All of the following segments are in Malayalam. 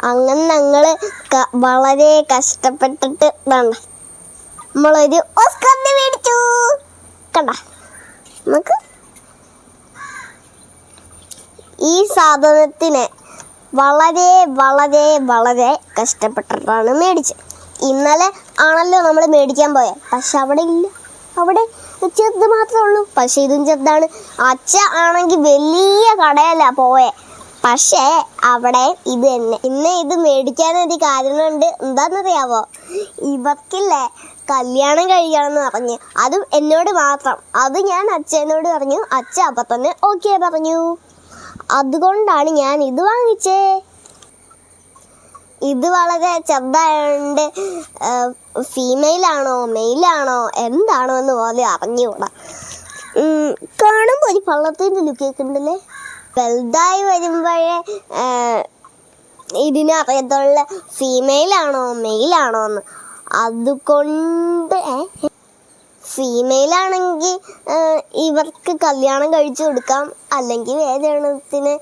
അങ്ങനെ ഞങ്ങൾ വളരെ കഷ്ടപ്പെട്ടിട്ട് നമ്മളൊരു ഓസ്കാറിനെ മേടിച്ചു. കണ്ട, നമുക്ക് ഈ സാധനത്തിന് വളരെ വളരെ വളരെ കഷ്ടപ്പെട്ടിട്ടാണ് മേടിച്ചത്. ഇന്നലെ ആണല്ലോ നമ്മൾ മേടിക്കാൻ പോയത്. പക്ഷെ അവിടെ ഇല്ല, അവിടെ ചെറുത് മാത്രമേ ഉള്ളൂ. പക്ഷെ ഇതും ചെറുതാണ്. അച്ഛ ആണെങ്കിൽ വലിയ കടയല്ല പോയെ, പക്ഷേ അവിടെ ഇത് തന്നെ. പിന്നെ ഇത് മേടിക്കാനൊരു കാരണമുണ്ട്. എന്താണെന്നറിയാവോ? ഇവർക്കില്ലേ കല്യാണം കഴിക്കണമെന്ന് പറഞ്ഞു. അതും എന്നോട് മാത്രം. അത് ഞാൻ അച്ഛനോട് പറഞ്ഞു. അച്ഛ അപ്പം തന്നെ ഓക്കെ പറഞ്ഞു. അതുകൊണ്ടാണ് ഞാൻ ഇത് വാങ്ങിച്ചേ. ഇത് വളരെ ചെറുതായതുകൊണ്ട് ഫീമെയിലാണോ മെയിലാണോ എന്താണോ എന്ന് പോലെ അറിഞ്ഞുകൂടാ. കാണുമ്പോൾ ഒരു പള്ളത്തിൻ്റെ ലുക്കൊക്കെ ഉണ്ടല്ലേ. വലുതായി വരുമ്പോഴേ ഇതിനറിയത്തുള്ള ഫീമെയിലാണോ മെയിലാണോ എന്ന്. അതുകൊണ്ട് ഫീമെയിലാണെങ്കിൽ ഇവർക്ക് കല്യാണം കഴിച്ചു കൊടുക്കാം, അല്ലെങ്കിൽ വേദനത്തിന്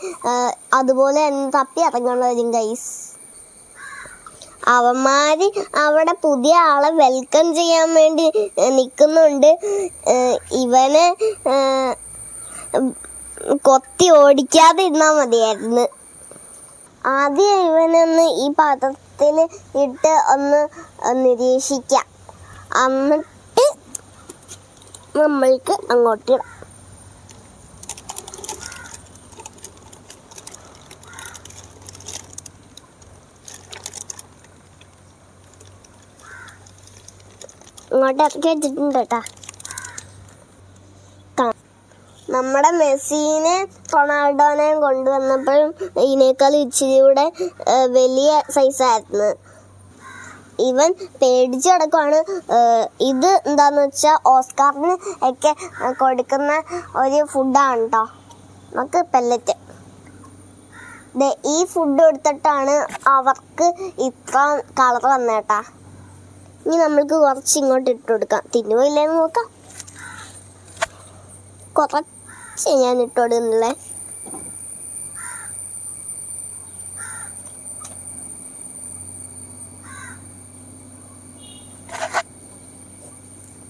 അതുപോലെ തപ്പി ഇറങ്ങാൻ വരും ഗൈസ്. അവന്മാര് അവിടെ പുതിയ ആളെ വെൽക്കം ചെയ്യാൻ വേണ്ടി നിൽക്കുന്നുണ്ട്. ഇവനെ കൊത്തി ഓടിക്കാതെ ഇരുന്നാൽ മതിയായിരുന്നു. ആദ്യം ഇവനൊന്ന് ഈ പാത്രത്തിൽ ഇട്ട് ഒന്ന് നിരീക്ഷിക്കാം. എന്നിട്ട് നമ്മൾക്ക് അങ്ങോട്ടിടാം. ഇങ്ങോട്ട് ഇറക്കി വെച്ചിട്ടുണ്ട് കേട്ടാ. നമ്മുടെ മെസ്സിനെ റൊണാൾഡോനെയും കൊണ്ടുവന്നപ്പോഴും ഇതിനേക്കാൾ ഇച്ചിരി കൂടെ വലിയ സൈസായിരുന്നു. ഇവൻ പേടിച്ച് കിടക്കുവാണ്. ഇത് എന്താന്ന് വെച്ചാൽ ഓസ്കാറിന് ഒക്കെ കൊടുക്കുന്ന ഒരു ഫുഡാണ് കേട്ടോ. നമുക്ക് പെല്ലറ്റ്. ഈ ഫുഡ് കൊടുത്തിട്ടാണ് അവർക്ക് ഇത്ര കളർ വന്നേട്ടാ. ഇനി നമ്മൾക്ക് കുറച്ച് ഇങ്ങോട്ട് ഇട്ട് കൊടുക്കാം. തിന്നുവോ ഇല്ലേന്ന് നോക്കാം. കുറച്ച് ഞാൻ ഇട്ട് കൊടുക്കുന്നില്ലേ.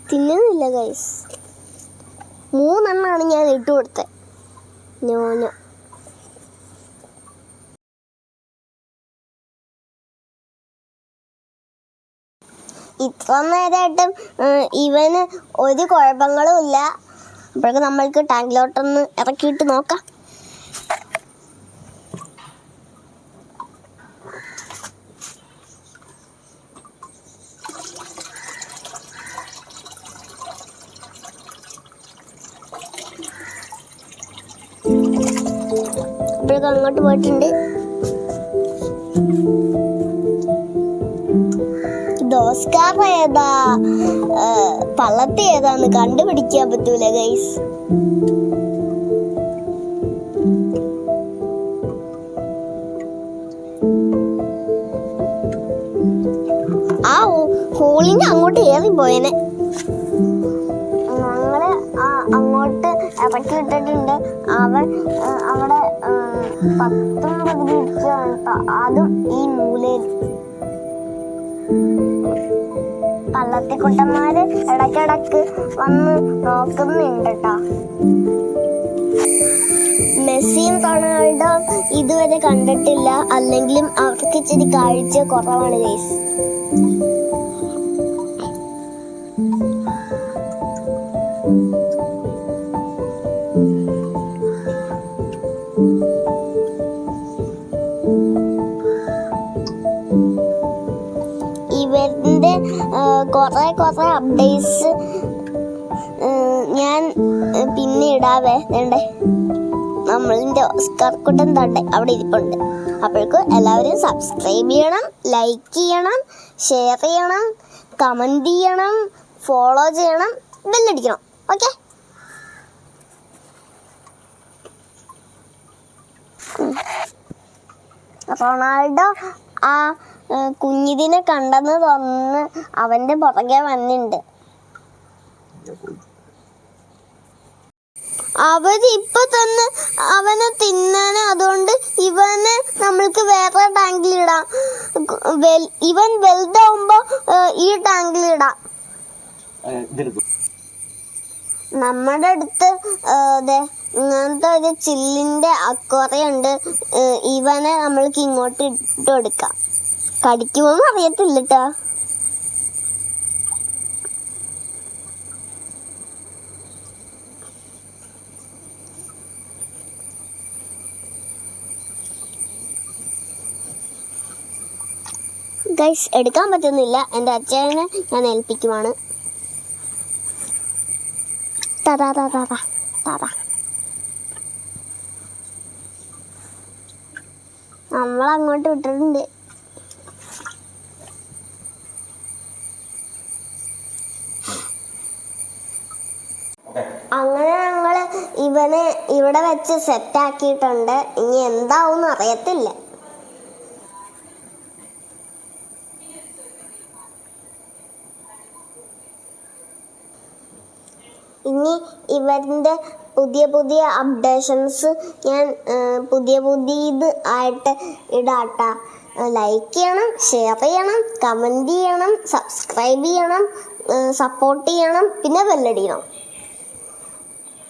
തിന്നുന്നില്ല ഗൈസ്. 3 എണ്ണമാണ് ഞാൻ ഇട്ട് കൊടുത്തത്. നോനോ ഇത്ര നേരമായിട്ടും ഇവന് ഒരു കുഴപ്പങ്ങളും ഇല്ല. അപ്പോഴേക്ക് നമ്മൾക്ക് ടാങ്കിലോട്ടൊന്ന് ഇറക്കിയിട്ട് നോക്കാം. അപ്പോഴേക്കും അങ്ങോട്ട് പോയിട്ടുണ്ട്. ഓസ്കാർ ഏതാ പള്ളത്തി ഏതാന്ന് കണ്ടുപിടിക്കാൻ പറ്റൂല ഗൈസ്. ആ ഹോളിന്റെ അങ്ങോട്ട് ഏറിപ്പോയനെ. ഞങ്ങള് അങ്ങോട്ട് ഇറക്കി ഇട്ടിട്ടുണ്ട്. അവൻ അവിടെ 10 പകുതി ഇരിക്കുകയാണ് കേട്ടോ. അതും ഈ മൂലയിൽ. പള്ളത്തിക്കുട്ടന്മാര് ഇടയ്ക്കിടക്ക് വന്ന് നോക്കുന്നുണ്ട് കേട്ടോ. മെസ്സിയും റൊണാൾഡോ ഇതുവരെ കണ്ടിട്ടില്ല. അല്ലെങ്കിലും അവർക്ക് ഇച്ചിരി കാഴ്ച കുറവാണ് ഗൈസ്. ഇവരുടെ കുറെ അപ്ഡേറ്റ്സ് ഞാൻ പിന്നെ ഇടാവേ. വേണ്ടേ, നമ്മളിൻ്റെ ഓസ്കാർക്കുട്ടൻ തണ്ടേ അവിടെ ഇരിപ്പുണ്ട്. അപ്പോഴേക്കും എല്ലാവരും സബ്സ്ക്രൈബ് ചെയ്യണം, ലൈക്ക് ചെയ്യണം, ഷെയർ ചെയ്യണം, കമൻറ്റ് ചെയ്യണം, ഫോളോ ചെയ്യണം, ബെല്ലടിക്കണം. ഓക്കെ. റൊണാൾഡോ ആ കുഞ്ഞിതിനെ കണ്ടെന്ന് തോന്നുന്നു അവൻ്റെ പുറകെ വന്നിട്ടുണ്ട്. അവരിപ്പൊ തന്നെ അവനെ തിന്നാന്. അതുകൊണ്ട് ഇവനെ നമ്മൾക്ക് വേറെ ടാങ്കിലിടാം. ഇവൻ വലുതാവുമ്പോ ഈ ടാങ്കിലിടാം. നമ്മുടെ അടുത്ത് ഇങ്ങനത്തെ ഒരു ചില്ലിന്റെ അക്വേറിയം ഉണ്ട്. ഇവനെ നമ്മൾക്ക് ഇങ്ങോട്ട് ഇട്ട് കൊടുക്കാം. കടിക്കുമോന്ന് അറിയത്തില്ല കേട്ടോ. ഗൈസ്, എടുക്കാൻ പറ്റുന്നില്ല. എൻ്റെ അച്ഛനെ ഞാൻ ഏൽപ്പിക്കുവാണ്. നമ്മളങ്ങോട്ട് വിട്ടിട്ടുണ്ട്. അങ്ങനെ ഞങ്ങള് ഇവനെ ഇവിടെ വെച്ച് സെറ്റാക്കിയിട്ടുണ്ട്. ഇനി എന്താവും അറിയത്തില്ല. ഇനി ഇവരുടെ പുതിയ പുതിയ അപ്ഡേഷൻസ് ഞാൻ പുതിയത് ആയിട്ട് ഇടാട്ട. ലൈക്ക് ചെയ്യണം, ഷെയർ ചെയ്യണം, കമൻറ്റ് ചെയ്യണം, സബ്സ്ക്രൈബ് ചെയ്യണം, സപ്പോർട്ട് ചെയ്യണം, പിന്നെ ബെല്ലടിക്കണം.